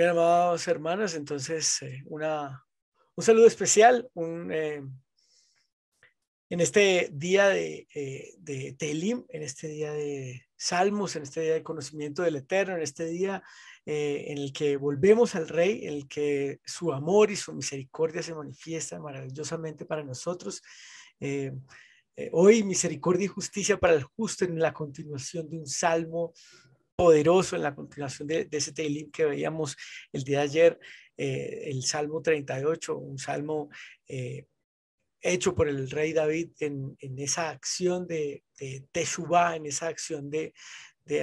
Bien, amados hermanos, entonces un saludo especial en este día de Tehilim, en este día de Salmos, en este día de conocimiento del Eterno, en este día en el que volvemos al Rey, en el que su amor y su misericordia se manifiestan maravillosamente para nosotros. Eh, Hoy misericordia y justicia para el justo en la continuación de un salmo poderoso, en la continuación de ese Tehilim que veíamos el día de ayer, el Salmo 38, un salmo hecho por el rey David en esa acción de Teshuvah, en esa acción de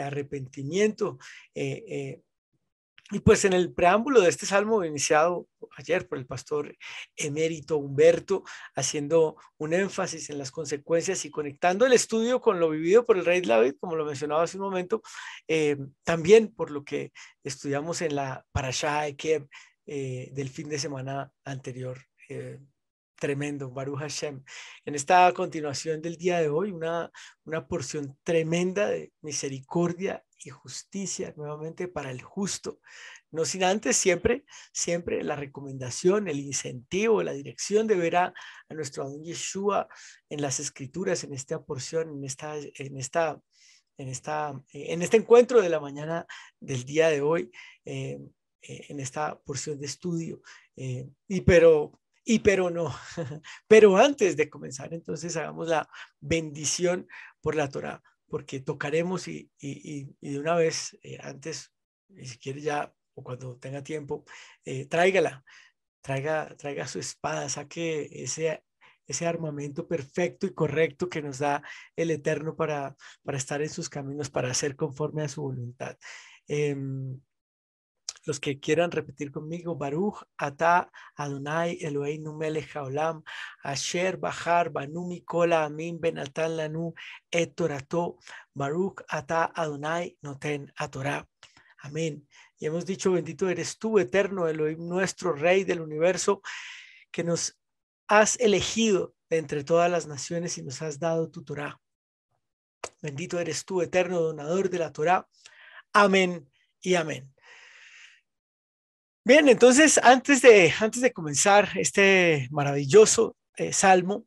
arrepentimiento. Eh, eh, y pues en el preámbulo de este salmo iniciado ayer por el pastor emérito Humberto, haciendo un énfasis en las consecuencias y conectando el estudio con lo vivido por el rey David, como lo mencionaba hace un momento, también por lo que estudiamos en la Parashá Ekeb del fin de semana anterior. Tremendo, Baruch Hashem. En esta continuación del día de hoy, una porción tremenda de misericordia y justicia nuevamente para el justo. No sin antes siempre la recomendación, el incentivo, la dirección de ver a nuestro Adón Yeshua en las escrituras, en esta porción, en este encuentro de la mañana del día de hoy, en esta porción de estudio. Pero no, pero antes de comenzar, entonces hagamos la bendición por la Torá, porque tocaremos y de una vez, antes, y si quiere ya, o cuando tenga tiempo, tráigala, traiga su espada, saque ese armamento perfecto y correcto que nos da el Eterno para estar en sus caminos, para hacer conforme a su voluntad. Los que quieran repetir conmigo, Baruch Ata Adonai Eloheinu Melech Haolam, Asher Bahar Banu Mikola Amin Benatan Lanu Et Torato, Baruch Ata Adonai Noten Atorá. Amén. Y hemos dicho, bendito eres tú, eterno Elohim, nuestro Rey del universo, que nos has elegido de entre todas las naciones y nos has dado tu Torá. Bendito eres tú, eterno donador de la Torá. Amén y amén. Bien, entonces antes de comenzar este maravilloso salmo,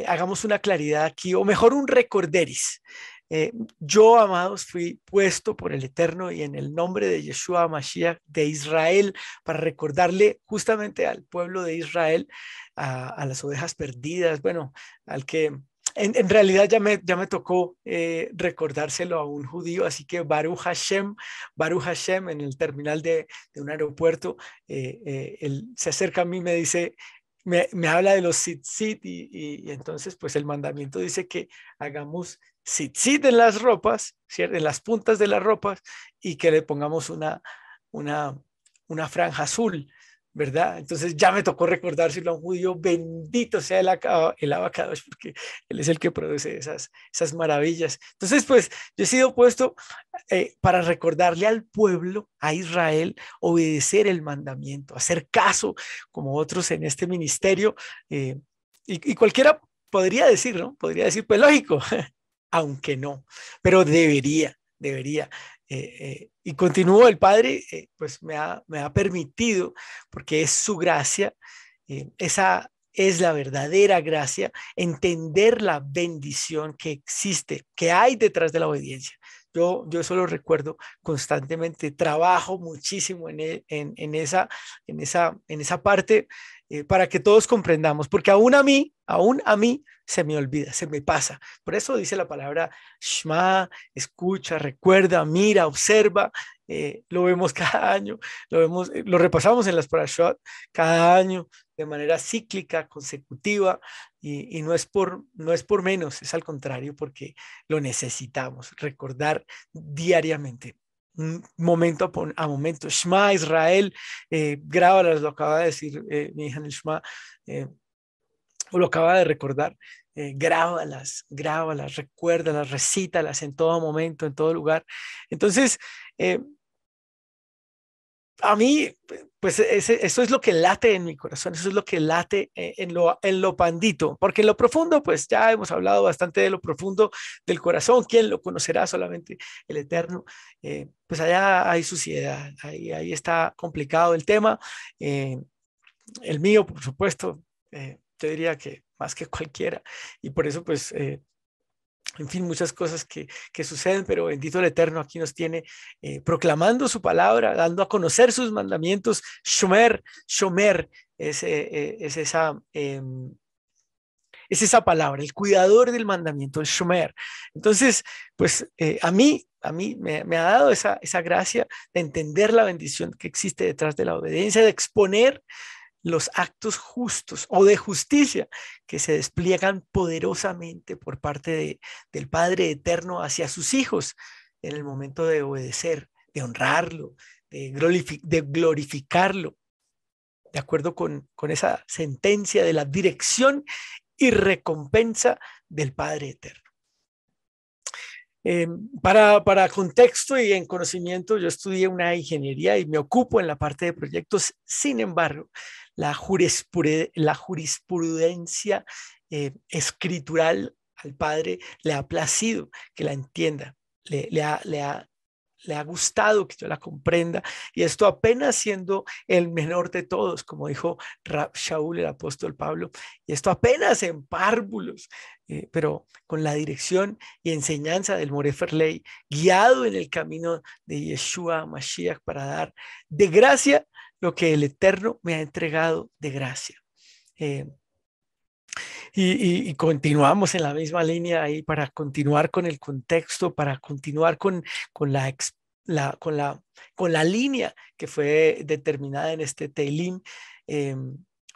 hagamos una claridad aquí, o mejor un recorderis. Yo, amados, fui puesto por el Eterno y en el nombre de Yeshua Mashiach de Israel para recordarle justamente al pueblo de Israel, a las ovejas perdidas, bueno, al que en realidad ya me tocó recordárselo a un judío, así que Baruch Hashem en el terminal de un aeropuerto, él se acerca a mí y me dice, me habla de los tzitzit y entonces pues el mandamiento dice que hagamos tzitzit en las ropas, ¿cierto? En las puntas de las ropas y que le pongamos una, una franja azul, ¿verdad? Entonces ya me tocó recordárselo a un judío, bendito sea el abacados, porque él es el que produce esas maravillas. Entonces, pues yo he sido puesto para recordarle al pueblo, a Israel, obedecer el mandamiento, hacer caso, como otros en este ministerio, y cualquiera podría decir, ¿no? Podría decir, pues lógico, aunque no, pero debería. Y continúo, el Padre, pues me ha permitido, porque es su gracia, esa es la verdadera gracia, entender la bendición que existe, que hay detrás de la obediencia. Yo eso lo recuerdo constantemente, trabajo muchísimo en esa parte para que todos comprendamos, porque aún a mí se me olvida, se me pasa. Por eso dice la palabra Shema, escucha, recuerda, mira, observa. Lo vemos cada año, lo repasamos en las parashot cada año de manera cíclica, consecutiva, y no es por menos, es al contrario, porque lo necesitamos recordar diariamente, momento a momento. Shema Israel, grábalas, lo acaba de decir mi hija en el Shema, o lo acaba de recordar. Grábalas, recuérdalas, recítalas en todo momento, en todo lugar. Entonces, a mí, pues eso es lo que late en mi corazón, eso es lo que late en lo pandito, porque en lo profundo, pues ya hemos hablado bastante de lo profundo del corazón. ¿Quién lo conocerá? Solamente el Eterno. Pues allá hay suciedad, ahí está complicado el tema. Eh, el mío, por supuesto, yo diría que más que cualquiera, y por eso, pues, en fin, muchas cosas que suceden, pero bendito el Eterno aquí nos tiene proclamando su palabra, dando a conocer sus mandamientos. Shomer, Shomer es esa palabra, el cuidador del mandamiento, el Shomer. Entonces, pues a mí me ha dado esa gracia de entender la bendición que existe detrás de la obediencia, de exponer los actos justos o de justicia que se despliegan poderosamente por parte del Padre Eterno hacia sus hijos en el momento de obedecer, de honrarlo, de glorificarlo, de acuerdo con esa sentencia de la dirección y recompensa del Padre Eterno. Para contexto y en conocimiento, yo estudié una ingeniería y me ocupo en la parte de proyectos. Sin embargo, la jurisprudencia escritural al Padre le ha placido que la entienda, le ha gustado que yo la comprenda, y esto apenas siendo el menor de todos, como dijo Rab Shaul, el apóstol Pablo, y esto apenas en párvulos, pero con la dirección y enseñanza del Moré Ferley, guiado en el camino de Yeshua Mashiach para dar de gracia lo que el Eterno me ha entregado de gracia. Eh, y continuamos en la misma línea ahí para continuar con el contexto, para continuar con la, con con la línea que fue determinada en este Teilim. Eh,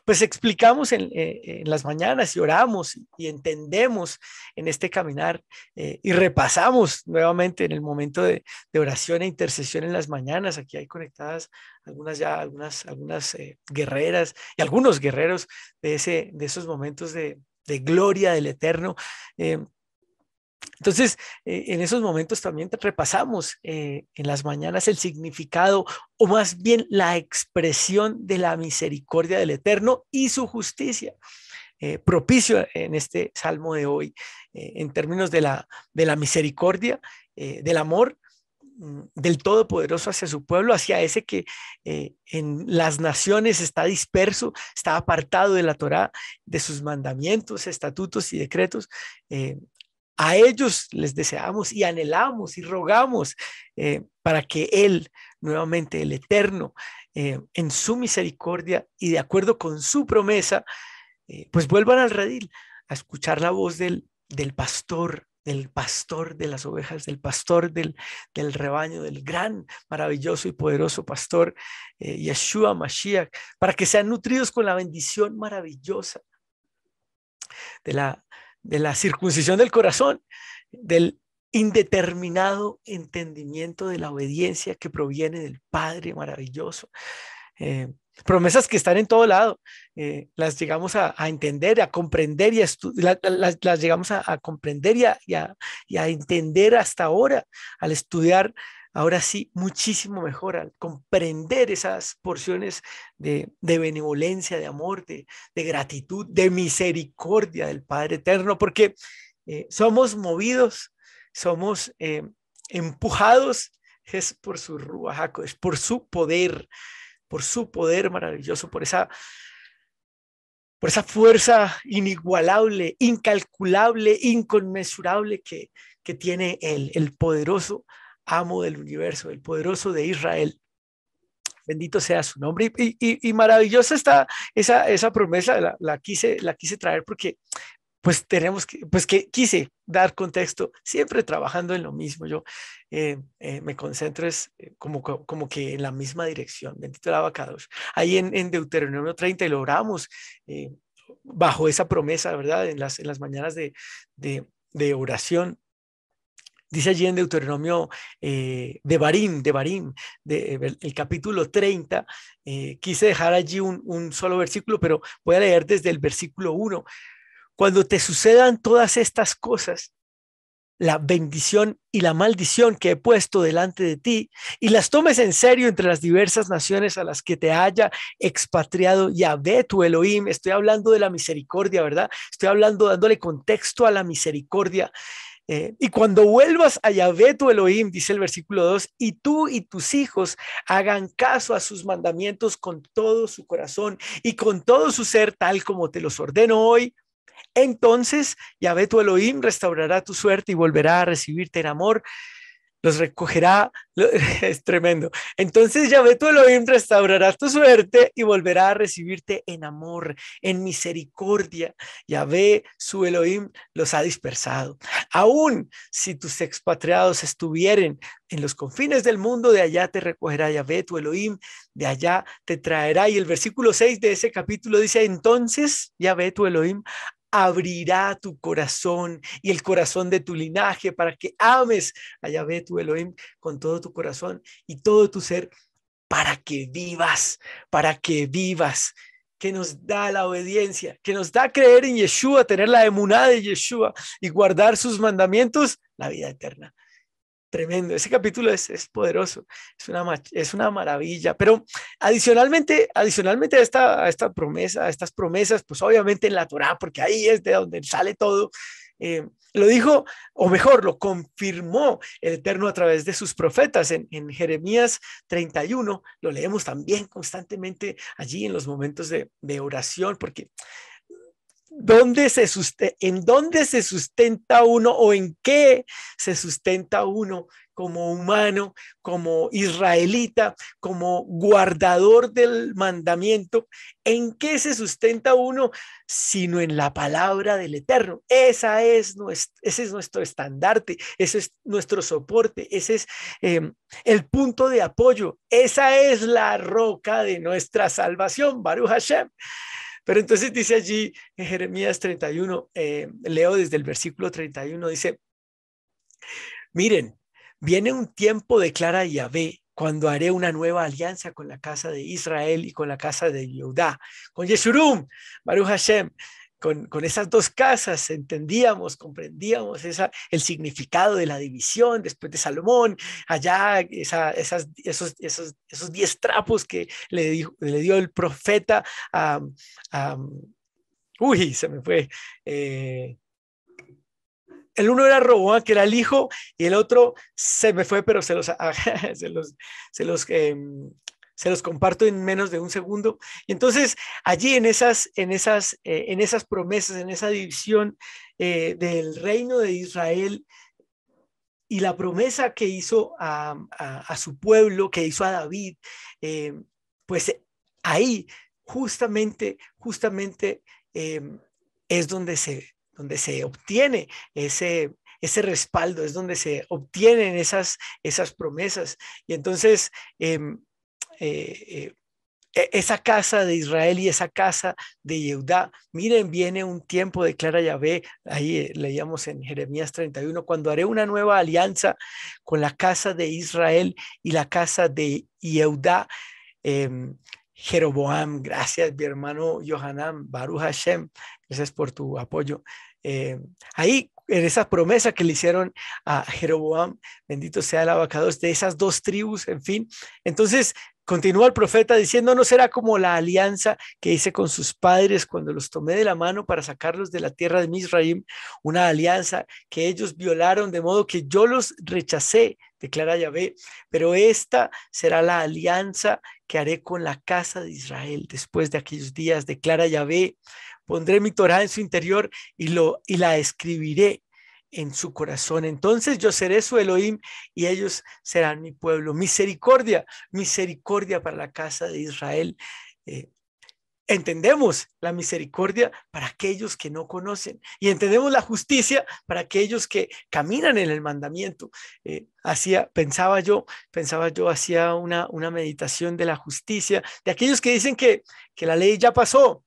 pues explicamos en las mañanas y oramos y entendemos en este caminar, y repasamos nuevamente en el momento de oración e intercesión en las mañanas. Aquí hay conectadas algunas guerreras y algunos guerreros de esos momentos de gloria del Eterno. Eh, entonces, en esos momentos también repasamos en las mañanas el significado, o más bien la expresión de la misericordia del Eterno y su justicia, propicio en este salmo de hoy, en términos de la misericordia, del amor del Todopoderoso hacia su pueblo, hacia ese que en las naciones está disperso, está apartado de la Torá, de sus mandamientos, estatutos y decretos. A ellos les deseamos y anhelamos y rogamos para que Él, nuevamente el Eterno, en su misericordia y de acuerdo con su promesa, pues vuelvan al redil a escuchar la voz del pastor de las ovejas, del pastor del rebaño, del gran, maravilloso y poderoso pastor, Yeshua Mashiach, para que sean nutridos con la bendición maravillosa de de la circuncisión del corazón, del indeterminado entendimiento de la obediencia que proviene del Padre maravilloso. Eh, Promesas que están en todo lado, las llegamos a entender, a comprender y las llegamos a comprender y a entender hasta ahora al estudiar. Ahora sí, muchísimo mejor al comprender esas porciones de benevolencia, de amor, de gratitud, de misericordia del Padre Eterno, porque somos movidos, somos empujados, es por su Ruach, es por su poder maravilloso, por esa fuerza inigualable, incalculable, inconmensurable que tiene el poderoso amo del universo, el poderoso de Israel. Bendito sea su nombre. Y maravillosa está esa promesa, la quise traer porque pues tenemos que quise dar contexto, siempre trabajando en lo mismo. Yo me concentro como que en la misma dirección. Bendito el abacados. Ahí en Deuteronomio 30 y lo oramos bajo esa promesa, ¿verdad? En las mañanas de oración. Dice allí en Deuteronomio de Barim, el capítulo 30, quise dejar allí un solo versículo, pero voy a leer desde el versículo 1. Cuando te sucedan todas estas cosas, la bendición y la maldición que he puesto delante de ti y las tomes en serio entre las diversas naciones a las que te haya expatriado Yahvé tu Elohim. Estoy hablando de la misericordia, ¿verdad? Estoy hablando, dándole contexto a la misericordia. Y cuando vuelvas a Yahvé tu Elohim, dice el versículo 2, y tú y tus hijos hagan caso a sus mandamientos con todo su corazón y con todo su ser, tal como te los ordeno hoy, entonces Yahvé tu Elohim restaurará tu suerte y volverá a recibirte en amor, los recogerá, es tremendo. Entonces Yahvé tu Elohim restaurará tu suerte y volverá a recibirte en amor, en misericordia. Yahvé su Elohim los ha dispersado. Aún si tus expatriados estuvieren en los confines del mundo, de allá te recogerá Yahvé tu Elohim, de allá te traerá. Y el versículo 6 de ese capítulo dice, entonces Yahvé tu Elohim abrirá tu corazón y el corazón de tu linaje para que ames a Yahvé tu Elohim con todo tu corazón y todo tu ser, para que vivas, que nos da la obediencia, que nos da creer en Yeshua, tener la emuná de Yeshua y guardar sus mandamientos, la vida eterna. Tremendo, ese capítulo es poderoso, es una maravilla, pero adicionalmente a esta promesa, a estas promesas, pues obviamente en la Torá, porque ahí es de donde sale todo, lo dijo, o mejor, lo confirmó el Eterno a través de sus profetas en Jeremías 31, lo leemos también constantemente allí en los momentos de oración, porque ¿en dónde se sustenta uno o en qué se sustenta uno como humano, como israelita, como guardador del mandamiento? ¿En qué se sustenta uno sino en la palabra del Eterno? Ese es nuestro estandarte, ese es nuestro soporte, ese es el punto de apoyo, esa es la roca de nuestra salvación, Baruch Hashem. Pero entonces dice allí en Jeremías 31, leo desde el versículo 31, dice, miren, viene un tiempo, declara Yahvé, cuando haré una nueva alianza con la casa de Israel y con la casa de Judá, con Yeshurun, Baruch Hashem. Con esas dos casas entendíamos, comprendíamos el significado de la división después de Salomón, allá esos 10 trapos que le dio el profeta a, a uy, se me fue. El uno era Roboam, que era el hijo, y el otro se me fue, pero se los, eh, se los comparto en menos de un segundo. Y entonces allí en esas promesas, en esa división del reino de Israel y la promesa que hizo a su pueblo, que hizo a David, pues ahí justamente es donde se obtiene ese respaldo, es donde se obtienen esas promesas. Y entonces esa casa de Israel y esa casa de Judá, miren, viene un tiempo, declara Yahvé, ahí leíamos en Jeremías 31, cuando haré una nueva alianza con la casa de Israel y la casa de Judá. Jeroboam, gracias mi hermano Yohanan, Baruch Hashem, gracias por tu apoyo. Ahí en esa promesa que le hicieron a Jeroboam, bendito sea el abacados de esas dos tribus, en fin. Entonces continúa el profeta diciendo, no será como la alianza que hice con sus padres cuando los tomé de la mano para sacarlos de la tierra de Misraim, una alianza que ellos violaron de modo que yo los rechacé, declara Yahvé, pero esta será la alianza que haré con la casa de Israel después de aquellos días, declara Yahvé. Pondré mi Torá en su interior y la escribiré en su corazón. Entonces yo seré su Elohim y ellos serán mi pueblo. Misericordia para la casa de Israel. Entendemos la misericordia para aquellos que no conocen y entendemos la justicia para aquellos que caminan en el mandamiento. Pensaba yo, hacía una meditación de la justicia, de aquellos que dicen que la ley ya pasó,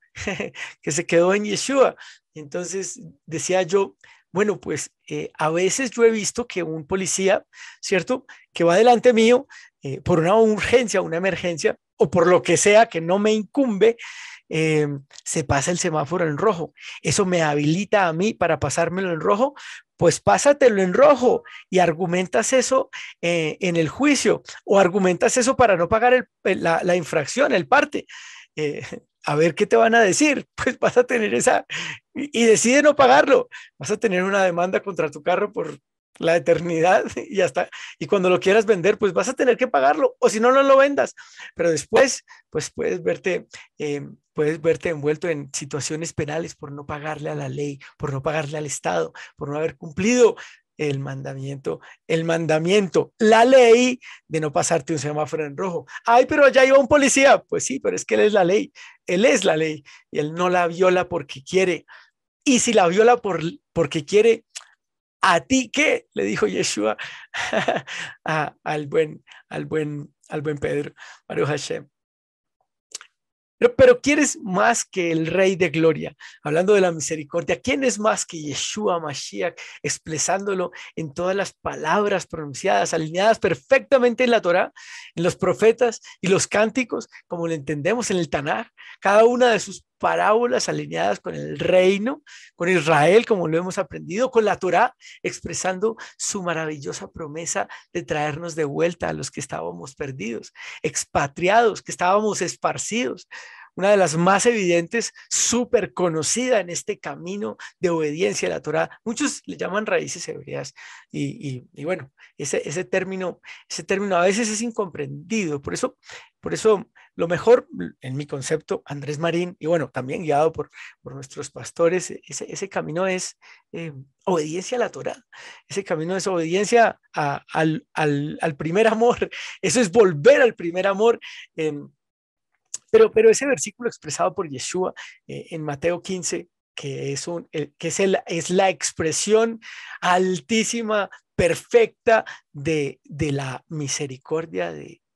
que se quedó en Yeshua. Entonces decía yo, bueno, pues a veces yo he visto que un policía, ¿cierto?, que va delante mío por una urgencia, una emergencia, o por lo que sea que no me incumbe, se pasa el semáforo en rojo. Eso me habilita a mí para pasármelo en rojo pues pásatelo en rojo y argumentas eso en el juicio o argumentas eso para no pagar la infracción, el parte. Eh, a ver qué te van a decir, pues vas a tener esa, y decide no pagarlo, vas a tener una demanda contra tu carro por la eternidad y hasta, y cuando lo quieras vender, pues vas a tener que pagarlo, o si no, no lo vendas, pero después, pues puedes verte envuelto en situaciones penales por no pagarle a la ley, por no pagarle al Estado, por no haber cumplido el mandamiento, la ley de no pasarte un semáforo en rojo. Ay, pero allá iba un policía. Pues sí, pero es que él es la ley y él no la viola porque quiere. Y si la viola porque quiere, ¿a ti qué? Le dijo Yeshua al buen Pedro, Baruch Hashem. Pero ¿quién es más que el Rey de Gloria? Hablando de la misericordia, ¿quién es más que Yeshua Mashiach, expresándolo en todas las palabras pronunciadas, alineadas perfectamente en la Torá, en los profetas y los cánticos, como lo entendemos en el Tanaj? Cada una de sus parábolas alineadas con el reino, con Israel, como lo hemos aprendido, con la Torá, expresando su maravillosa promesa de traernos de vuelta a los que estábamos perdidos, expatriados, que estábamos esparcidos. Una de las más evidentes, súper conocida en este camino de obediencia a la Torá. Muchos le llaman raíces hebreas y bueno, ese término a veces es incomprendido. Por eso lo mejor, en mi concepto, Andrés Marín, y bueno, también guiado por nuestros pastores, ese camino es obediencia a la Torá. Ese camino es obediencia al primer amor. Eso es volver al primer amor. Pero ese versículo expresado por Yeshua en Mateo 15, es la expresión altísima, perfecta de la misericordia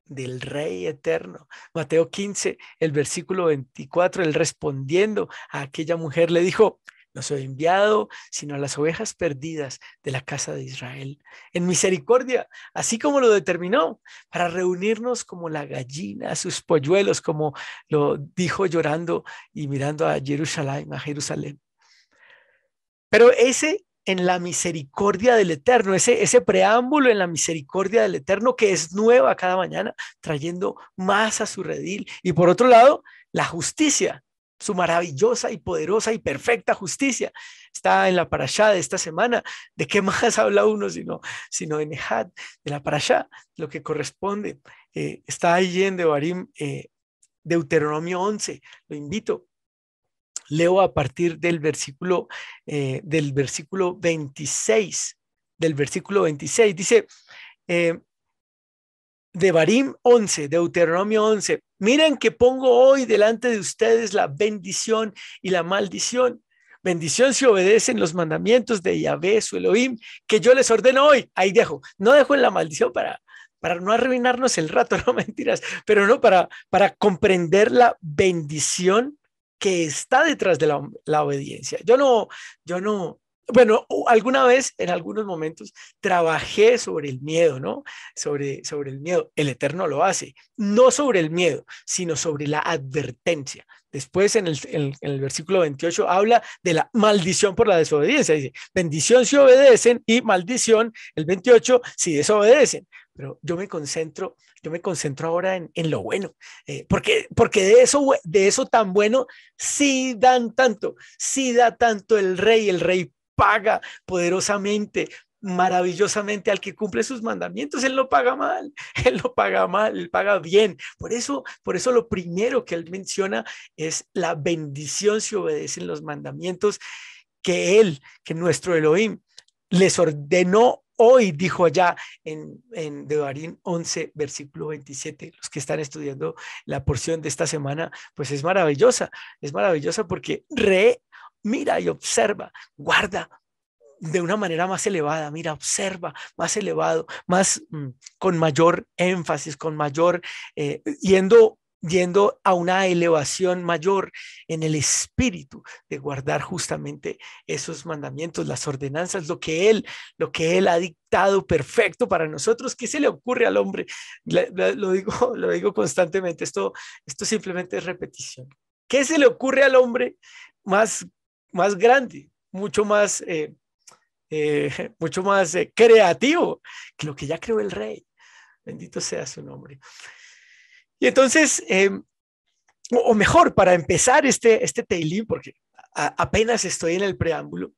del Rey eterno. Mateo 15, el versículo 24, él respondiendo a aquella mujer le dijo: no soy enviado sino a las ovejas perdidas de la casa de Israel. En misericordia, así como lo determinó, para reunirnos como la gallina a sus polluelos, como lo dijo llorando y mirando a Jerusalén. Pero ese en la misericordia del Eterno, ese preámbulo en la misericordia del Eterno que es nueva cada mañana, trayendo más a su redil. Y por otro lado, la justicia, su maravillosa y poderosa y perfecta justicia. Está en la parashá de esta semana. ¿De qué más habla uno sino en Ejad, de la parashá, lo que corresponde? Está ahí en Devarim, Deuteronomio 11. Lo invito. Leo a partir del versículo 26. Del versículo 26. Dice, Devarim 11, Deuteronomio 11. Miren que pongo hoy delante de ustedes la bendición y la maldición. Bendición si obedecen los mandamientos de Yahvé, su Elohim, que yo les ordeno hoy. Ahí dejo. No dejo en la maldición para no arruinarnos el rato, no mentiras, pero no para comprender la bendición que está detrás de la obediencia. Yo no, bueno, alguna vez, en algunos momentos, trabajé sobre el miedo, ¿no? Sobre el miedo. El Eterno lo hace, no sobre el miedo, sino sobre la advertencia. Después, en el versículo 28, habla de la maldición por la desobediencia. Dice, bendición si obedecen y maldición, el 28, si desobedecen. Pero yo me concentro ahora en lo bueno, porque de eso tan bueno sí dan tanto, sí da tanto el rey paga poderosamente, maravillosamente al que cumple sus mandamientos. Él no paga mal, él no paga mal, él paga bien. Por eso lo primero que él menciona es la bendición si obedecen los mandamientos que nuestro Elohim les ordenó hoy, dijo allá en Devarim 11, versículo 27. Los que están estudiando la porción de esta semana, pues es maravillosa porque mira y observa, guarda de una manera más elevada, mira, observa, más elevado, con mayor énfasis, con mayor, yendo a una elevación mayor en el espíritu de guardar justamente esos mandamientos, las ordenanzas, lo que él ha dictado perfecto para nosotros. ¿Qué se le ocurre al hombre? Lo digo constantemente, esto simplemente es repetición. ¿Qué se le ocurre al hombre más grande, mucho más mucho más creativo que lo que ya creó el rey. Bendito sea su nombre. Y entonces, o mejor, para empezar este Teilim, porque apenas estoy en el preámbulo,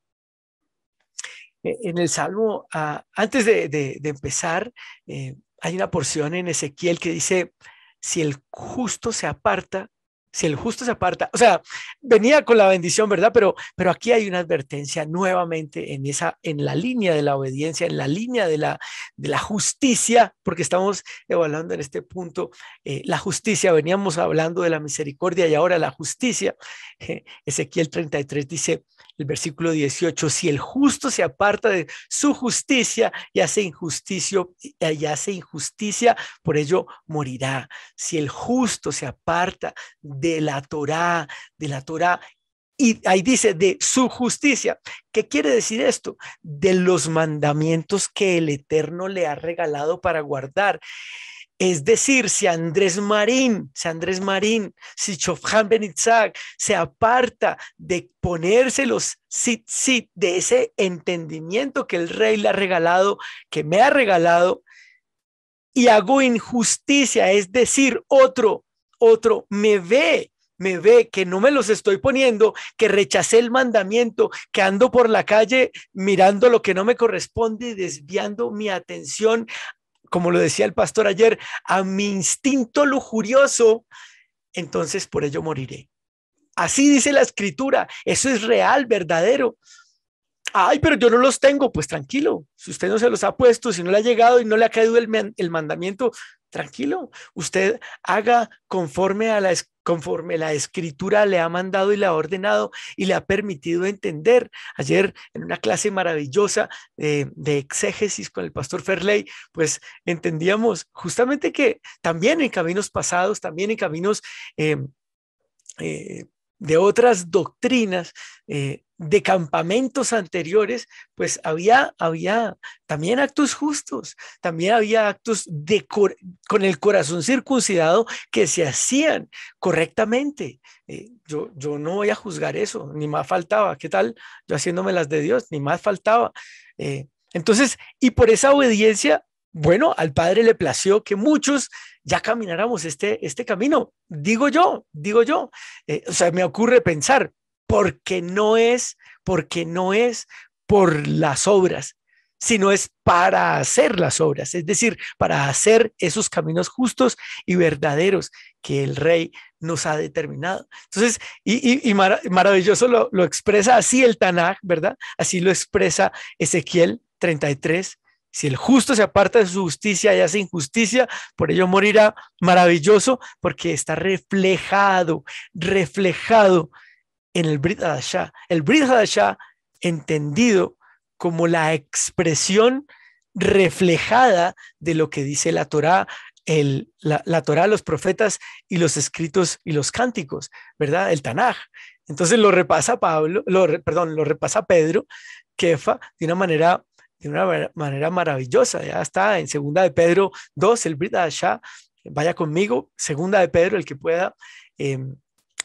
en el Salmo, antes de empezar, hay una porción en Ezequiel que dice, si el justo se aparta, si el justo se aparta, o sea, venía con la bendición, ¿verdad? Pero aquí hay una advertencia nuevamente en la línea de la obediencia, en la línea de la justicia, porque estamos evaluando en este punto la justicia, veníamos hablando de la misericordia y ahora la justicia. Ezequiel 33 dice, el versículo 18, si el justo se aparta de su justicia y hace injusticia, por ello morirá. Si el justo se aparta de la Torá, y ahí dice de su justicia. ¿Qué quiere decir esto? De los mandamientos que el Eterno le ha regalado para guardar. Es decir, si Shofhan Ben Itzhak se aparta de ponerse los sit, de ese entendimiento que el rey le ha regalado, que me ha regalado, y hago injusticia, es decir, otro me ve que no me los estoy poniendo, que rechacé el mandamiento, que ando por la calle mirando lo que no me corresponde y desviando mi atención, como lo decía el pastor ayer, a mi instinto lujurioso, entonces por ello moriré. Así dice la escritura, eso es real, verdadero. Ay, pero yo no los tengo, pues tranquilo, si usted no se los ha puesto, si no le ha llegado y no le ha caído el mandamiento, tranquilo, usted haga conforme la escritura le ha mandado y le ha ordenado y le ha permitido entender. Ayer en una clase maravillosa de exégesis con el pastor Ferley, pues entendíamos justamente que también en caminos pasados, también en caminos eh, eh, de otras doctrinas, de campamentos anteriores, pues había también actos justos, también había actos con el corazón circuncidado que se hacían correctamente. Yo no voy a juzgar eso, ni más faltaba. ¿Qué tal? Yo haciéndome las de Dios, ni más faltaba. Entonces, y por esa obediencia, bueno, al Padre le plació que muchos ya camináramos este camino, digo yo. O sea, me ocurre pensar, porque no es por las obras, sino es para hacer las obras, es decir, para hacer esos caminos justos y verdaderos que el Rey nos ha determinado. Entonces, maravilloso lo expresa así el Tanaj, ¿verdad? Así lo expresa Ezequiel 33. Si el justo se aparta de su justicia y hace injusticia, por ello morirá. Maravilloso, porque está reflejado en el Brit Hadashah. El Brit Hadashah entendido como la expresión reflejada de lo que dice la Torá, la Torá, los profetas y los escritos y los cánticos, ¿verdad? El Tanaj. Entonces lo repasa lo repasa Pedro, Kefa, de una manera maravillosa. Ya está en segunda de Pedro 2, el Brit Hadashah. Vaya conmigo, segunda de Pedro, el que pueda,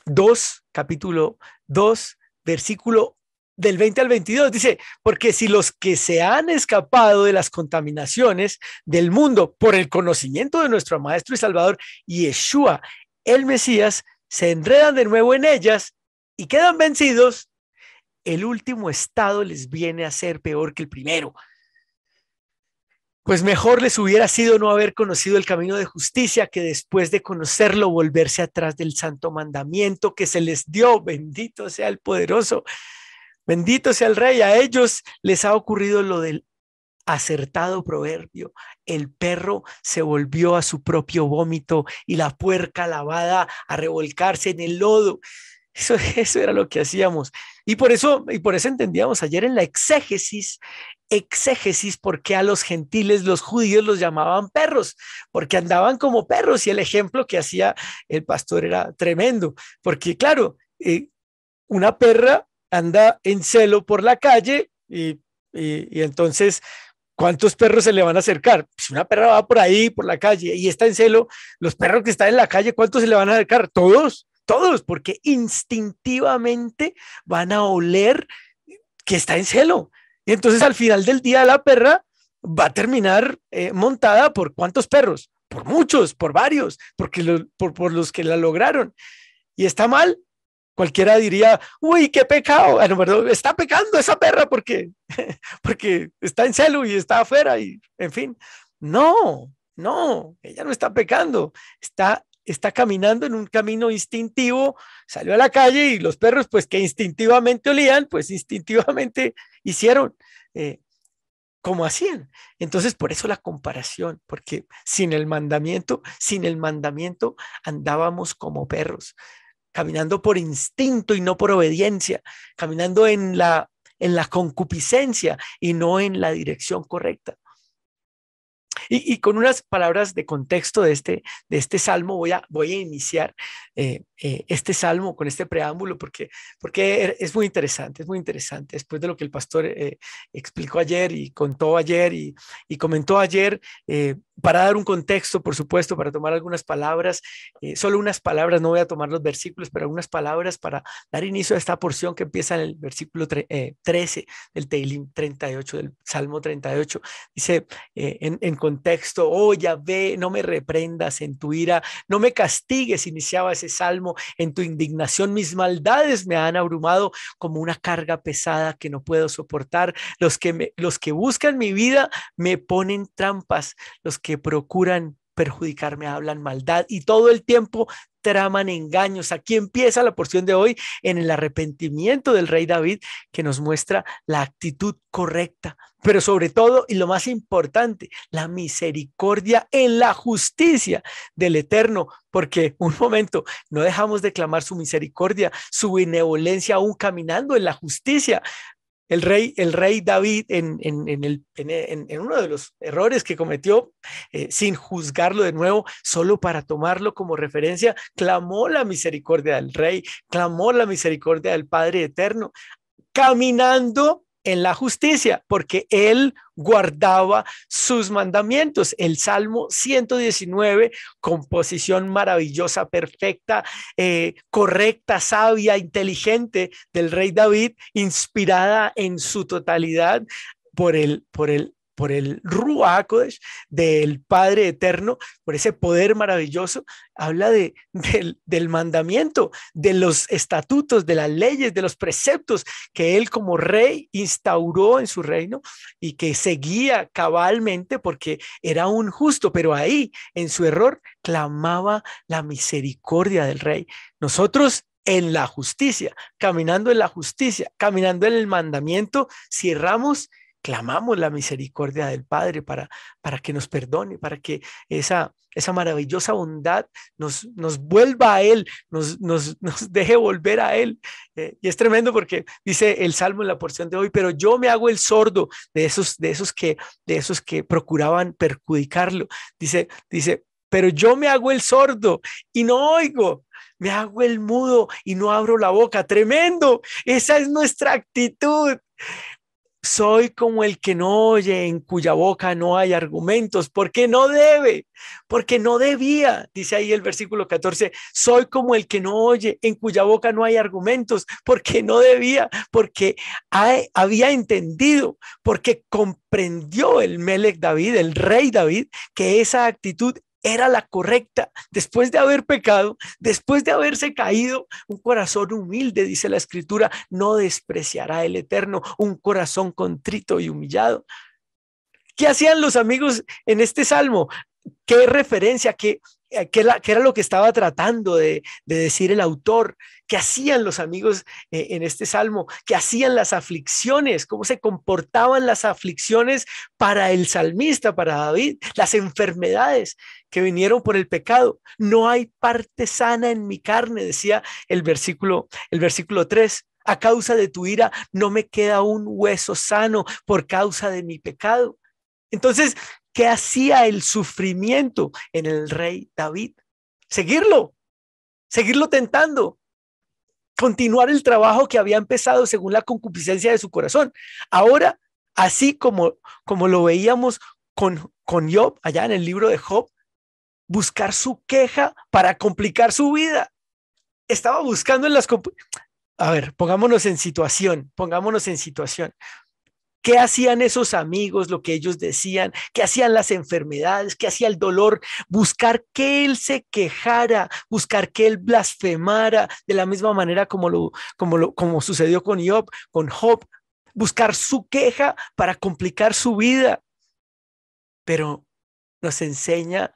2, capítulo 2, versículo del 20 al 22, dice, porque si los que se han escapado de las contaminaciones del mundo por el conocimiento de nuestro Maestro y Salvador, Yeshua, el Mesías, se enredan de nuevo en ellas y quedan vencidos, el último estado les viene a ser peor que el primero. Pues mejor les hubiera sido no haber conocido el camino de justicia que después de conocerlo volverse atrás del santo mandamiento que se les dio. Bendito sea el poderoso, bendito sea el Rey. A ellos les ha ocurrido lo del acertado proverbio: el perro se volvió a su propio vómito y la puerca lavada a revolcarse en el lodo. Eso era lo que hacíamos. Y por eso entendíamos ayer en la exégesis, porque a los gentiles, los judíos los llamaban perros, porque andaban como perros, y el ejemplo que hacía el pastor era tremendo, porque claro, una perra anda en celo por la calle y entonces, ¿cuántos perros se le van a acercar? Si una perra va por ahí, por la calle, y está en celo, los perros que están en la calle, ¿cuántos se le van a acercar? Todos, porque instintivamente van a oler que está en celo. Y entonces al final del día la perra va a terminar montada por ¿cuántos perros? Por muchos, por varios, porque por los que la lograron. Y está mal. Cualquiera diría, uy, qué pecado. Bueno, perdón, está pecando esa perra porque está en celo y está afuera y, en fin. No, no, ella no está pecando. Está caminando en un camino instintivo, salió a la calle y los perros, pues que instintivamente olían, pues instintivamente hicieron como hacían. Entonces, por eso la comparación, porque sin el mandamiento andábamos como perros, caminando por instinto y no por obediencia, caminando en la concupiscencia y no en la dirección correcta. Y con unas palabras de contexto de este salmo voy a iniciar este salmo con este preámbulo porque es muy interesante. Después de lo que el pastor explicó ayer y contó ayer y comentó ayer, para dar un contexto, por supuesto, para tomar algunas palabras, solo unas palabras, no voy a tomar los versículos, pero algunas palabras para dar inicio a esta porción que empieza en el versículo 13 del Teilim 38, del Salmo 38. Dice en contexto, oh Yahvé, no me reprendas en tu ira, no me castigues, iniciaba ese salmo, en tu indignación mis maldades me han abrumado como una carga pesada que no puedo soportar. Los que buscan mi vida me ponen trampas, los que procuran perjudicarme hablan maldad y todo el tiempo traman engaños. Aquí empieza la porción de hoy en el arrepentimiento del rey David que nos muestra la actitud correcta, pero sobre todo y lo más importante, la misericordia en la justicia del Eterno, porque un momento, no dejamos de clamar su misericordia, su benevolencia aún caminando en la justicia. El rey David, en uno de los errores que cometió, sin juzgarlo de nuevo, solo para tomarlo como referencia, clamó la misericordia del rey, clamó la misericordia del Padre Eterno, caminando en la justicia, porque él guardaba sus mandamientos. El Salmo 119, composición maravillosa, perfecta, correcta, sabia, inteligente del rey David, inspirada en su totalidad por el Ruach HaKodesh del Padre Eterno, por ese poder maravilloso, habla del mandamiento, de los estatutos, de las leyes, de los preceptos que él como rey instauró en su reino y que seguía cabalmente porque era un justo, pero ahí en su error clamaba la misericordia del rey. Nosotros en la justicia, caminando en la justicia, caminando en el mandamiento, si erramos, clamamos la misericordia del Padre para que nos perdone, para que esa maravillosa bondad nos vuelva a Él, nos deje volver a Él. Y es tremendo porque dice el Salmo en la porción de hoy, pero yo me hago el sordo de esos que procuraban perjudicarlo. Dice, pero yo me hago el sordo y no oigo. Me hago el mudo y no abro la boca. Tremendo. Esa es nuestra actitud. Soy como el que no oye, en cuya boca no hay argumentos, porque no debe, porque no debía, dice ahí el versículo 14, soy como el que no oye, en cuya boca no hay argumentos, porque no debía, porque había entendido, porque comprendió el Melech David, el rey David, que esa actitud era la correcta. Después de haber pecado, después de haberse caído, un corazón humilde, dice la escritura, no despreciará el Eterno, un corazón contrito y humillado. ¿Qué hacían los amigos en este salmo? ¿Qué referencia, qué era lo que estaba tratando de decir el autor? ¿Qué hacían los amigos en este salmo? ¿Qué hacían las aflicciones? ¿Cómo se comportaban las aflicciones para el salmista, para David? Las enfermedades que vinieron por el pecado. No hay parte sana en mi carne, decía el versículo 3. A causa de tu ira no me queda un hueso sano por causa de mi pecado. Entonces, ¿qué hacía el sufrimiento en el rey David? Seguirlo tentando, continuar el trabajo que había empezado según la concupiscencia de su corazón. Ahora, así como lo veíamos con Job, allá en el libro de Job, buscar su queja para complicar su vida. Estaba buscando en las... A ver, pongámonos en situación. ¿Qué hacían esos amigos, lo que ellos decían? ¿Qué hacían las enfermedades? ¿Qué hacía el dolor? Buscar que él se quejara, buscar que él blasfemara, de la misma manera como sucedió con Job, buscar su queja para complicar su vida. Pero nos enseña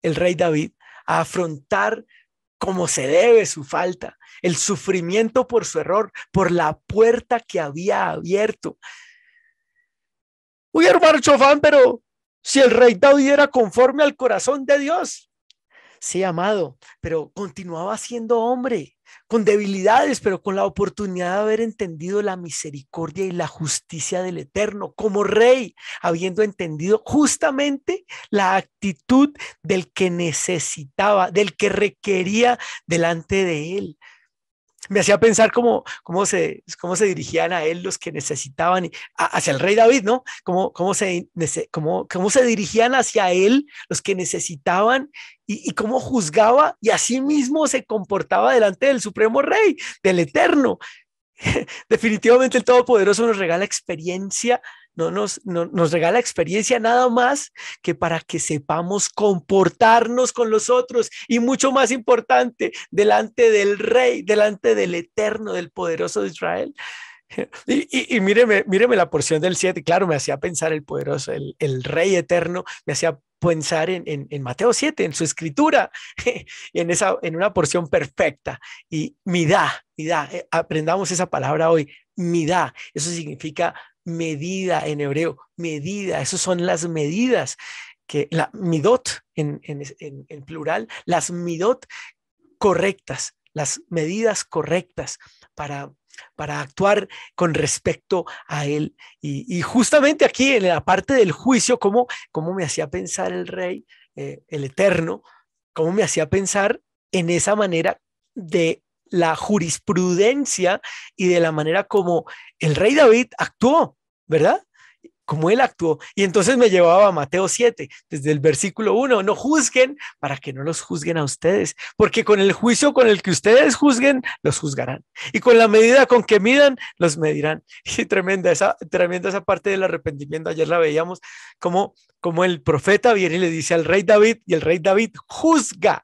el rey David a afrontar como se debe su falta, el sufrimiento por su error, por la puerta que había abierto. Uy, hermano Chofán, pero si el rey David era conforme al corazón de Dios. Sí, amado, pero continuaba siendo hombre, con debilidades, pero con la oportunidad de haber entendido la misericordia y la justicia del Eterno, como rey, habiendo entendido justamente la actitud del que necesitaba, del que requería delante de él. Me hacía pensar cómo se dirigían a él los que necesitaban hacia el rey David, ¿no? Cómo se dirigían hacia él los que necesitaban y cómo juzgaba y así mismo se comportaba delante del supremo rey, del eterno. Definitivamente el Todopoderoso nos regala experiencia, nos regala experiencia nada más que para que sepamos comportarnos con los otros y mucho más importante, delante del Rey, delante del Eterno, del poderoso de Israel. Y míreme la porción del 7, claro, me hacía pensar el poderoso, el Rey eterno, me hacía pensar en Mateo 7, en su escritura, en una porción perfecta. Y midá, aprendamos esa palabra hoy, midá, eso significa medida en hebreo, medida, esas son las medidas, que la midot en plural, las midot correctas, las medidas correctas para actuar con respecto a él. Y justamente aquí en la parte del juicio, cómo me hacía pensar el rey, el eterno, cómo me hacía pensar en esa manera de la jurisprudencia y de la manera como el rey David actuó, ¿verdad? Como él actuó. Y entonces me llevaba a Mateo 7, desde el versículo 1, no juzguen para que no los juzguen a ustedes, porque con el juicio con el que ustedes juzguen, los juzgarán. Y con la medida con que midan, los medirán. Y tremenda esa parte del arrepentimiento. Ayer la veíamos como el profeta viene y le dice al rey David, y el rey David juzga,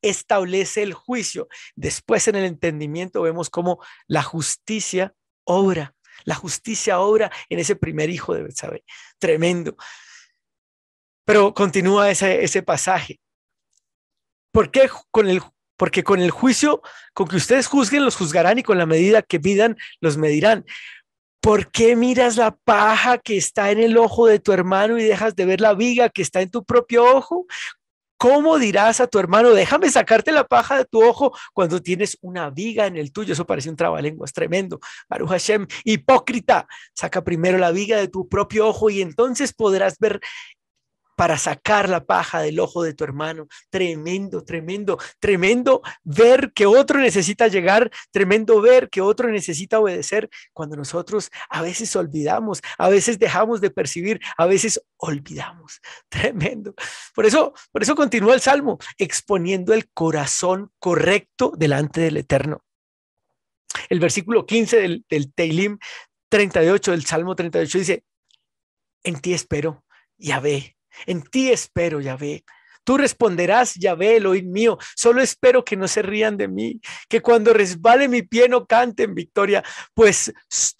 establece el juicio. Después en el entendimiento vemos cómo la justicia obra. La justicia obra en ese primer hijo de Betsabé. Tremendo. Pero continúa ese pasaje. ¿Por qué porque con el juicio con que ustedes juzguen, los juzgarán y con la medida que midan, los medirán? ¿Por qué miras la paja que está en el ojo de tu hermano y dejas de ver la viga que está en tu propio ojo? ¿Cómo dirás a tu hermano, déjame sacarte la paja de tu ojo cuando tienes una viga en el tuyo? Eso parece un trabalenguas tremendo. Baruch Hashem, hipócrita, saca primero la viga de tu propio ojo y entonces podrás ver para sacar la paja del ojo de tu hermano. Tremendo, tremendo, tremendo ver que otro necesita llegar, tremendo ver que otro necesita obedecer cuando nosotros a veces olvidamos, a veces dejamos de percibir, a veces olvidamos. Tremendo. Por eso continúa el Salmo, exponiendo el corazón correcto delante del Eterno. El versículo 15 del Teilim 38, del Salmo 38 dice, en ti espero, Yahvé. En ti espero, Yahvé. Tú responderás, Yahvé, Elohim mío. Solo espero que no se rían de mí, que cuando resbale mi pie no canten victoria, pues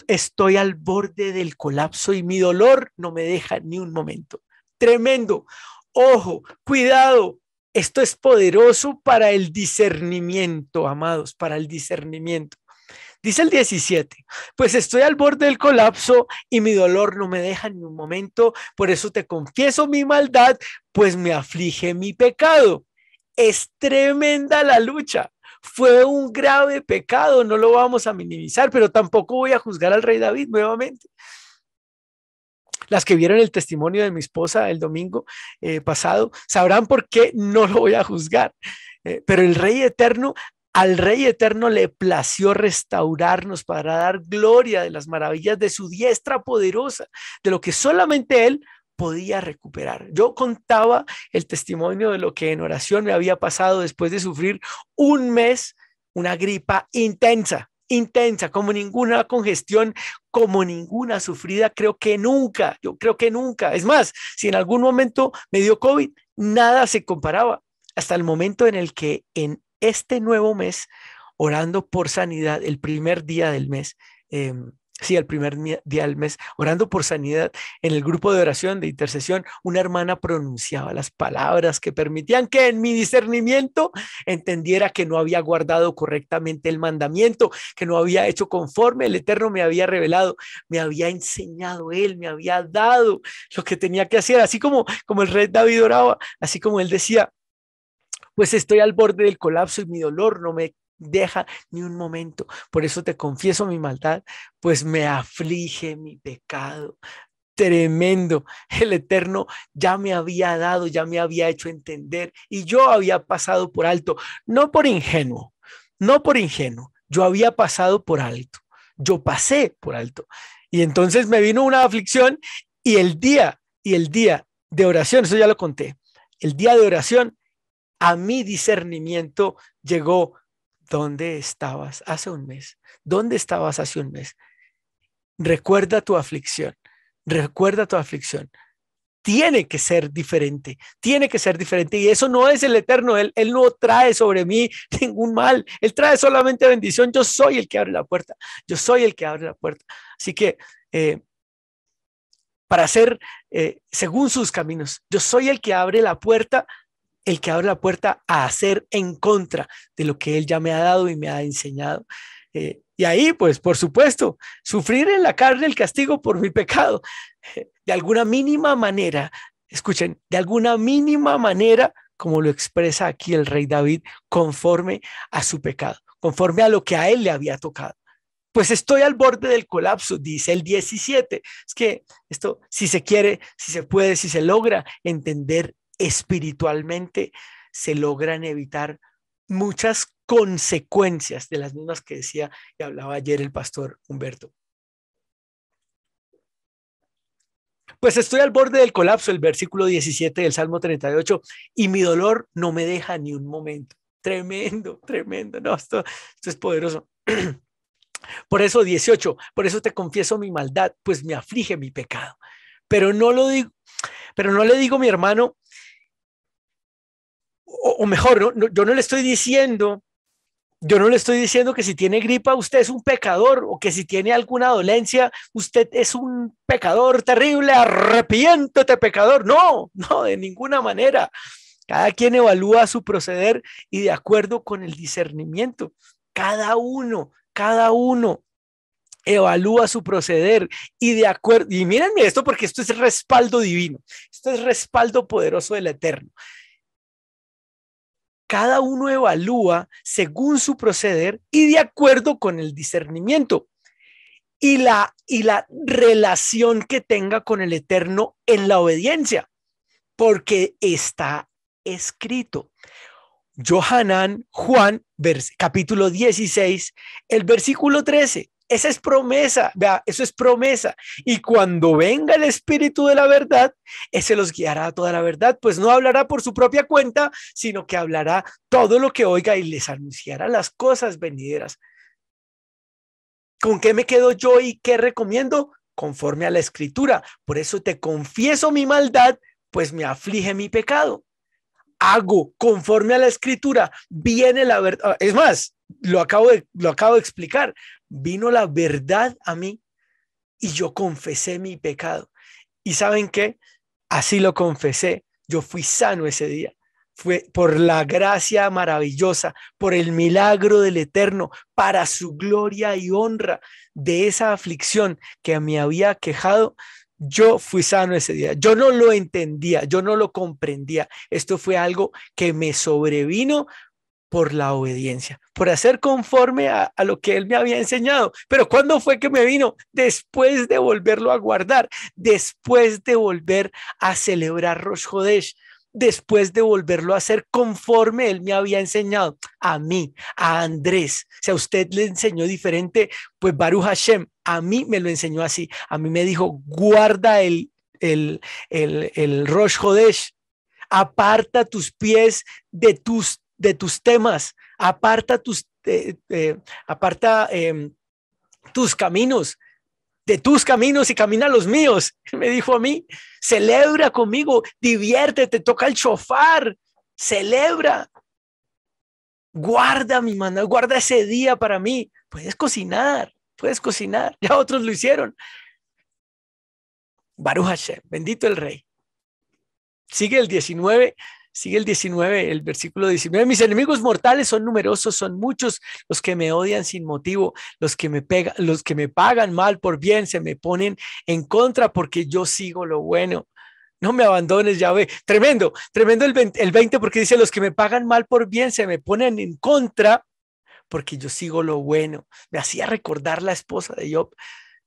estoy al borde del colapso y mi dolor no me deja ni un momento. Tremendo. Ojo, cuidado. Esto es poderoso para el discernimiento, amados, para el discernimiento. Dice el 17, pues estoy al borde del colapso y mi dolor no me deja ni un momento, por eso te confieso mi maldad, pues me aflige mi pecado. Es tremenda la lucha, fue un grave pecado, no lo vamos a minimizar, pero tampoco voy a juzgar al rey David nuevamente. Las que vieron el testimonio de mi esposa el domingo pasado sabrán por qué no lo voy a juzgar, pero el rey eterno, al Rey Eterno le plació restaurarnos para dar gloria de las maravillas de su diestra poderosa, de lo que solamente Él podía recuperar. Yo contaba el testimonio de lo que en oración me había pasado después de sufrir un mes una gripa intensa. intensa, como ninguna congestión, como ninguna sufrida, yo creo que nunca. Es más, si en algún momento me dio COVID, nada se comparaba hasta el momento en el que en este nuevo mes, orando por sanidad, el primer día del mes, eh, sí, el primer día del mes, orando por sanidad en el grupo de oración, de intercesión, una hermana pronunciaba las palabras que permitían que en mi discernimiento entendiera que no había guardado correctamente el mandamiento, que no había hecho conforme el Eterno me había revelado, me había enseñado él, me había dado lo que tenía que hacer, así como el rey David oraba, así como él decía, pues estoy al borde del colapso y mi dolor no me deja ni un momento. Por eso te confieso mi maldad, pues me aflige mi pecado. Tremendo. El Eterno ya me había dado, ya me había hecho entender y yo había pasado por alto, no por ingenuo, no por ingenuo, yo había pasado por alto, yo pasé por alto. Y entonces me vino una aflicción y el día de oración, eso ya lo conté, el día de oración a mi discernimiento llegó. ¿Dónde estabas hace un mes? ¿Dónde estabas hace un mes? Recuerda tu aflicción, recuerda tu aflicción. Tiene que ser diferente, tiene que ser diferente. Y eso no es el Eterno, él no trae sobre mí ningún mal, Él trae solamente bendición. Yo soy el que abre la puerta, yo soy el que abre la puerta. Así que para hacer según sus caminos, yo soy el que abre la puerta a hacer en contra de lo que Él ya me ha dado y me ha enseñado. Y ahí, pues, por supuesto, sufrir en la carne el castigo por mi pecado. De alguna mínima manera, escuchen, de alguna mínima manera, como lo expresa aquí el rey David, conforme a su pecado, conforme a lo que a él le había tocado. Pues estoy al borde del colapso, dice el 17. Es que esto, si se quiere, si se puede, si se logra entender espiritualmente, se logran evitar muchas consecuencias de las mismas que decía y hablaba ayer el pastor Humberto. Pues estoy al borde del colapso, el versículo 17 del Salmo 38, y mi dolor no me deja ni un momento. Tremendo, tremendo. No, esto es poderoso. Por eso 18, por eso te confieso mi maldad, pues me aflige mi pecado. Pero no lo digo, pero no le digo a mi hermano, o mejor, yo no le estoy diciendo, yo no le estoy diciendo que si tiene gripa usted es un pecador o que si tiene alguna dolencia usted es un pecador terrible, arrepiéntete pecador. No, no, de ninguna manera. Cada quien evalúa su proceder y de acuerdo con el discernimiento. Cada uno evalúa su proceder y de acuerdo, y mírenme esto porque esto es respaldo divino, esto es respaldo poderoso del Eterno. Cada uno evalúa según su proceder y de acuerdo con el discernimiento y la relación que tenga con el Eterno en la obediencia, porque está escrito. Johanán, Juan, capítulo 16, el versículo 13. Esa es promesa, vea, eso es promesa. Y cuando venga el Espíritu de la verdad, ese los guiará a toda la verdad, pues no hablará por su propia cuenta, sino que hablará todo lo que oiga y les anunciará las cosas venideras. ¿Con qué me quedo yo y qué recomiendo? Conforme a la Escritura. Por eso te confieso mi maldad, pues me aflige mi pecado. Hago conforme a la Escritura, viene la verdad. Es más, lo acabo de explicar. Vino la verdad a mí y yo confesé mi pecado. ¿Y saben qué? Así lo confesé. Yo fui sano ese día. Fue por la gracia maravillosa, por el milagro del Eterno, para su gloria y honra de esa aflicción que me había quejado. Yo fui sano ese día. Yo no lo entendía, yo no lo comprendía. Esto fue algo que me sobrevino por la obediencia, por hacer conforme a lo que él me había enseñado. Pero ¿cuándo fue que me vino? Después de volverlo a guardar, después de volver a celebrar Rosh Hodesh, después de volverlo a hacer conforme él me había enseñado a mí, a Andrés. Si a usted le enseñó diferente, pues Baruch Hashem, a mí me lo enseñó así. A mí me dijo, guarda el Rosh Hodesh, aparta tus pies de tus temas, Aparta aparta tus caminos de tus caminos y camina los míos. Me dijo a mí, celebra conmigo, diviértete, toca el shofar, celebra, guarda mi mano, guarda ese día para mí. Puedes cocinar, ya otros lo hicieron. Baruch Hashem, bendito el Rey. Sigue el 19, el versículo 19. Mis enemigos mortales son numerosos, son muchos los que me odian sin motivo, los que me pagan mal por bien, se me ponen en contra porque yo sigo lo bueno. No me abandones, Yahvé. Tremendo, tremendo el 20 porque dice, los que me pagan mal por bien se me ponen en contra porque yo sigo lo bueno. Me hacía recordar la esposa de Job.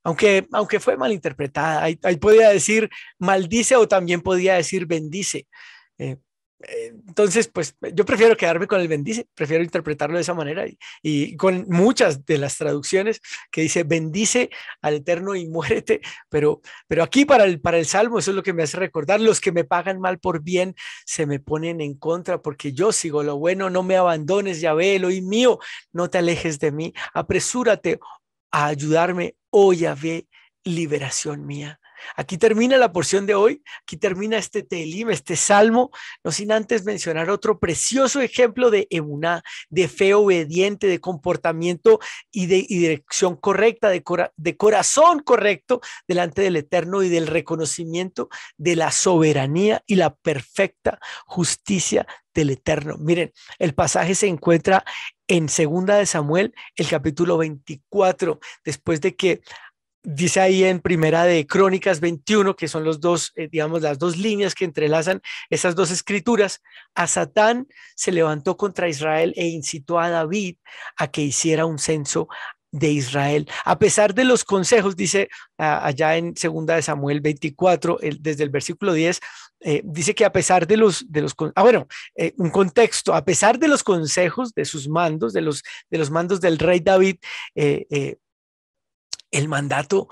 Aunque fue malinterpretada, ahí podía decir maldice o también podía decir bendice. Eh, entonces, pues yo prefiero quedarme con el bendice, prefiero interpretarlo de esa manera y con muchas de las traducciones que dice bendice al Eterno y muérete, pero aquí para el Salmo eso es lo que me hace recordar, los que me pagan mal por bien se me ponen en contra porque yo sigo lo bueno, no me abandones, Yahvé, Elohim mío, no te alejes de mí, apresúrate a ayudarme, oh Yahvé, liberación mía. Aquí termina la porción de hoy, aquí termina este Tehilim, este salmo, no sin antes mencionar otro precioso ejemplo de emuná, de fe obediente, de comportamiento y dirección correcta, de corazón correcto delante del Eterno y del reconocimiento de la soberanía y la perfecta justicia del Eterno. Miren, el pasaje se encuentra en Segunda de Samuel, el capítulo 24, después de que dice ahí en Primera de Crónicas 21, que son los dos, digamos, las dos líneas que entrelazan esas dos escrituras, a Satán se levantó contra Israel e incitó a David a que hiciera un censo de Israel. A pesar de los consejos, dice allá en Segunda de Samuel 24, desde el versículo 10, dice que a pesar de un contexto, a pesar de los consejos de sus mandos, de los mandos del rey David, el mandato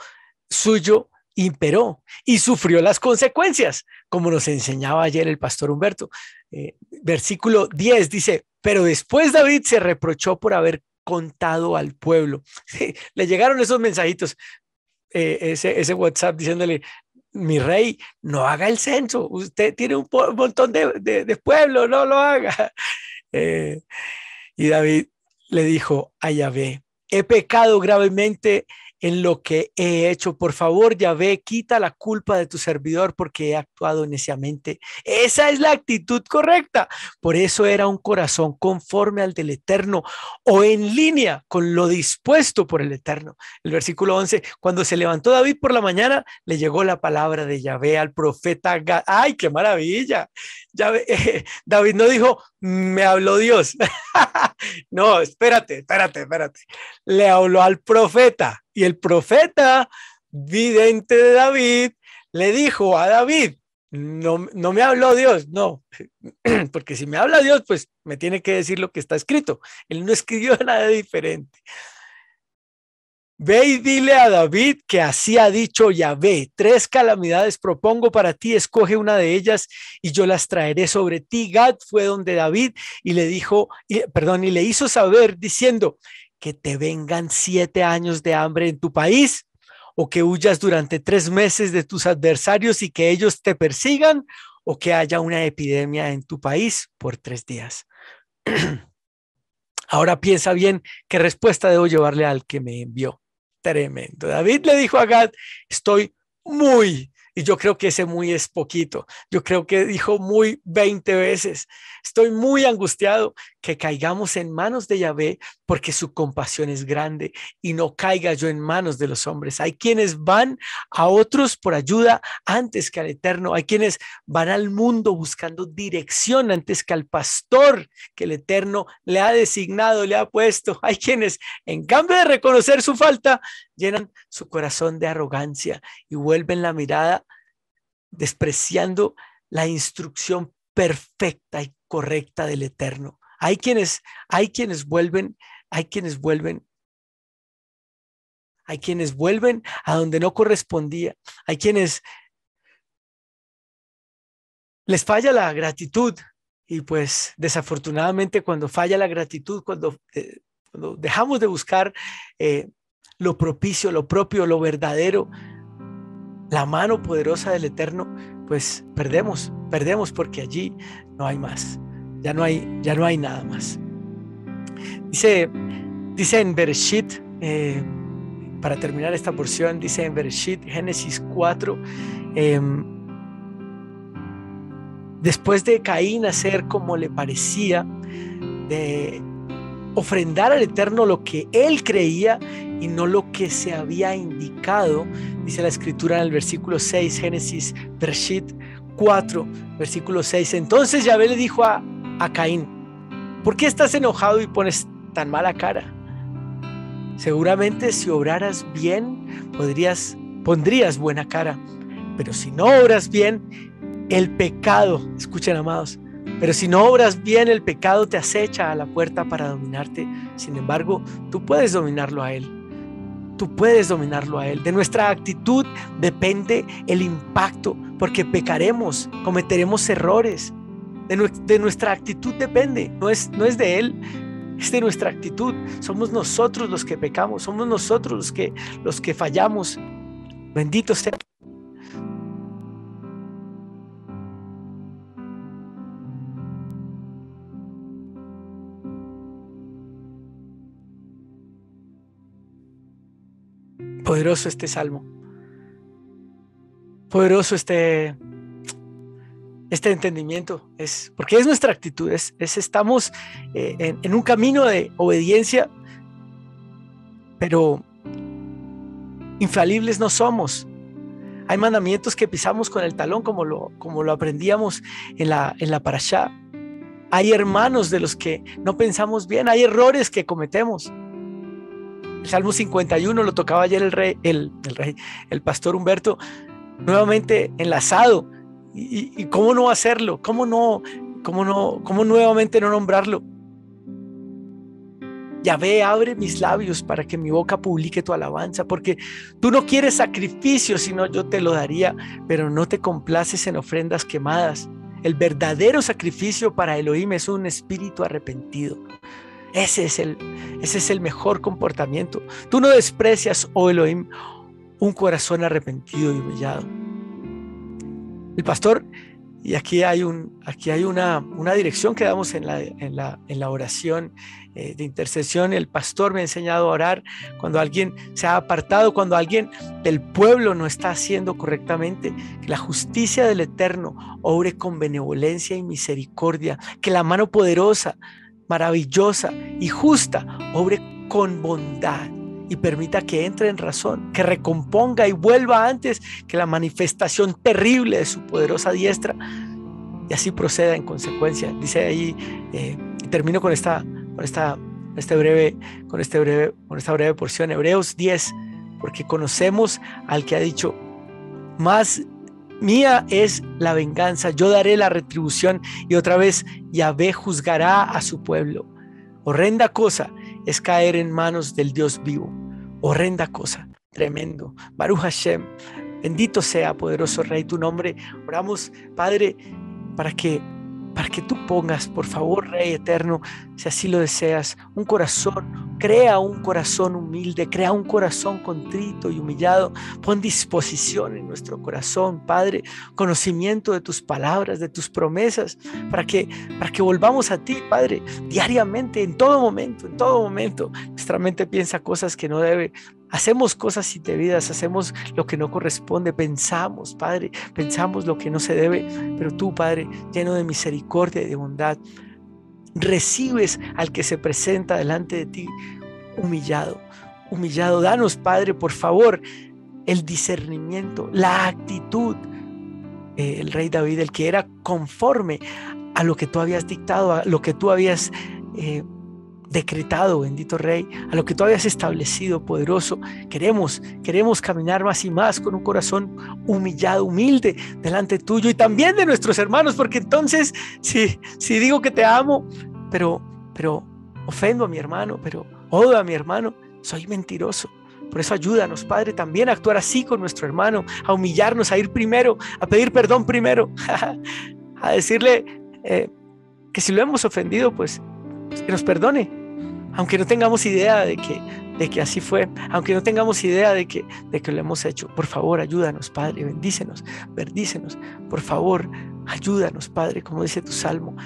suyo imperó y sufrió las consecuencias, como nos enseñaba ayer el pastor Humberto. Versículo 10 dice, pero después David se reprochó por haber contado al pueblo. Le llegaron esos mensajitos, ese WhatsApp diciéndole, mi rey, no haga el censo, usted tiene un montón de pueblo, no lo haga. Y David le dijo a Yahvé, he pecado gravemente en lo que he hecho. Por favor, Yahvé, quita la culpa de tu servidor porque he actuado neciamente. Esa es la actitud correcta. Por eso era un corazón conforme al del Eterno o en línea con lo dispuesto por el Eterno. El versículo 11, cuando se levantó David por la mañana, le llegó la palabra de Yahvé al profeta Gad. ¡Ay, qué maravilla! David no dijo, me habló Dios. No, espérate. Le habló al profeta y el profeta vidente de David le dijo a David, no me habló Dios, no, porque si me habla Dios, pues me tiene que decir lo que está escrito. Él no escribió nada diferente. Ve y dile a David que así ha dicho Yahvé, 3 calamidades propongo para ti, escoge una de ellas y yo las traeré sobre ti. Gad fue donde David y le dijo, y le hizo saber diciendo que te vengan 7 años de hambre en tu país o que huyas durante 3 meses de tus adversarios y que ellos te persigan o que haya una epidemia en tu país por 3 días. Ahora piensa bien qué respuesta debo llevarle al que me envió. Tremendo. David le dijo a Gad, estoy muy, y yo creo que ese muy es poquito, yo creo que dijo muy 20 veces, estoy muy angustiado que caigamos en manos de Yahvé porque su compasión es grande y no caiga yo en manos de los hombres. Hay quienes van a otros por ayuda antes que al Eterno, hay quienes van al mundo buscando dirección antes que al pastor que el Eterno le ha designado, le ha puesto. Hay quienes en cambio de reconocer su falta, llenan su corazón de arrogancia y vuelven la mirada despreciando la instrucción perfecta y correcta del Eterno. Hay quienes vuelven a donde no correspondía. Hay quienes les falla la gratitud Y pues desafortunadamente cuando falla la gratitud, cuando dejamos de buscar lo propicio, lo propio, lo verdadero, la mano poderosa del Eterno, pues perdemos porque allí no hay más, ya no hay nada más. Dice, dice en Bereshit, para terminar esta porción, dice en Bereshit, Génesis 4, después de Caín hacer como le parecía, de ofrendar al Eterno lo que él creía y no lo que se había indicado, dice la escritura en el versículo 6, Génesis Bereshit 4, versículo 6. Entonces Yahvé le dijo a Caín: ¿por qué estás enojado y pones tan mala cara? Seguramente si obraras bien, pondrías buena cara, pero si no obras bien, el pecado, escuchen amados, pero si no obras bien, el pecado te acecha a la puerta para dominarte. Sin embargo, tú puedes dominarlo a él. Tú puedes dominarlo a él. De nuestra actitud depende el impacto, porque pecaremos, cometeremos errores. De nuestra actitud depende, no es de él, es de nuestra actitud. Somos nosotros los que pecamos, somos nosotros los que fallamos. Bendito sea. Poderoso este salmo, poderoso este entendimiento, porque es nuestra actitud, estamos en un camino de obediencia, pero infalibles no somos. Hay mandamientos que pisamos con el talón, como lo aprendíamos en la parashá. Hay hermanos de los que no pensamos bien, hay errores que cometemos. El Salmo 51 lo tocaba ayer el pastor Humberto, nuevamente enlazado. Y cómo no hacerlo, cómo nuevamente no nombrarlo. Yahvé, abre mis labios para que mi boca publique tu alabanza, porque tú no quieres sacrificio, sino yo te lo daría, pero no te complaces en ofrendas quemadas. El verdadero sacrificio para Elohim es un espíritu arrepentido. Ese es el mejor comportamiento. Tú no desprecias, oh Elohim, un corazón arrepentido y humillado. El pastor, y aquí hay una dirección que damos en la oración de intercesión. El pastor me ha enseñado a orar cuando alguien se ha apartado, cuando alguien del pueblo no está haciendo correctamente, que la justicia del Eterno obre con benevolencia y misericordia, que la mano poderosa, maravillosa y justa obre con bondad y permita que entre en razón, que recomponga y vuelva antes que la manifestación terrible de su poderosa diestra, y así proceda en consecuencia. Dice ahí, y termino con esta breve porción, Hebreos 10, porque conocemos al que ha dicho: más mía es la venganza, yo daré la retribución. Y otra vez, Yahvé juzgará a su pueblo. Horrenda cosa es caer en manos del Dios vivo. Horrenda cosa, tremendo. Baruch Hashem, bendito sea, poderoso Rey, tu nombre. Oramos, Padre, para que tú pongas, por favor, Rey eterno, si así lo deseas, un corazón, crea un corazón humilde, crea un corazón contrito y humillado. Pon disposición en nuestro corazón, Padre, conocimiento de tus palabras, de tus promesas, para que volvamos a ti, Padre, diariamente, en todo momento, en todo momento. Nuestra mente piensa cosas que no debe. Hacemos cosas indebidas, hacemos lo que no corresponde, pensamos, Padre, pensamos lo que no se debe, pero tú, Padre, lleno de misericordia y de bondad, recibes al que se presenta delante de ti humillado, humillado. Danos, Padre, por favor, el discernimiento, la actitud. El rey David, el que era conforme a lo que tú habías dictado, a lo que tú habías decretado, bendito Rey, a lo que tú habías establecido, poderoso. Queremos caminar más y más con un corazón humillado, humilde delante tuyo y también de nuestros hermanos, porque entonces si digo que te amo, pero ofendo a mi hermano, pero odio a mi hermano, soy mentiroso. Por eso ayúdanos, Padre, también a actuar así con nuestro hermano, a humillarnos, a ir primero, a pedir perdón primero, a decirle que si lo hemos ofendido, pues que nos perdone, aunque no tengamos idea de que así fue, aunque no tengamos idea de que lo hemos hecho. Por favor, ayúdanos, Padre, bendícenos, por favor, ayúdanos, Padre, como dice tu salmo.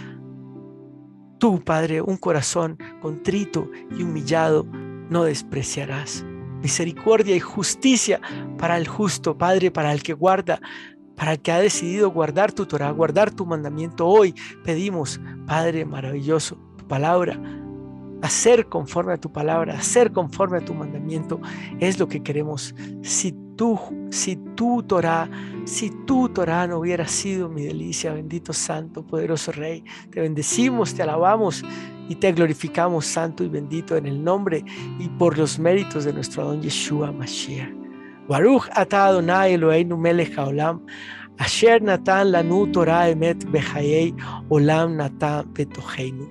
Tú, Padre, un corazón contrito y humillado no despreciarás. Misericordia y justicia para el justo, Padre, para el que guarda, para el que ha decidido guardar tu Torah, guardar tu mandamiento. Hoy pedimos, Padre maravilloso, tu palabra, hacer conforme a tu palabra, hacer conforme a tu mandamiento, es lo que queremos. Si tu Torah no hubiera sido mi delicia, bendito Santo, poderoso Rey, te bendecimos, te alabamos y te glorificamos, Santo y bendito, en el nombre y por los méritos de nuestro Adón Yeshua Mashiach. Baruch atah Adonai Eloheinu melech haolam, asher natan lanu Torah emet bechayei olam natan betocheinu.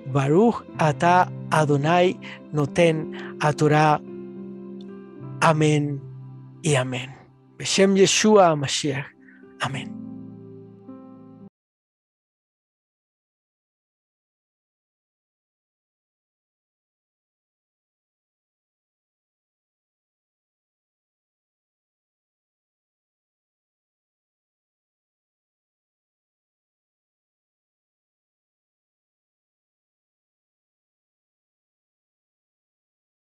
Baruch atah Adonai noten Torah. Amén y amén. Beshem Yeshua Mashiach. Amén.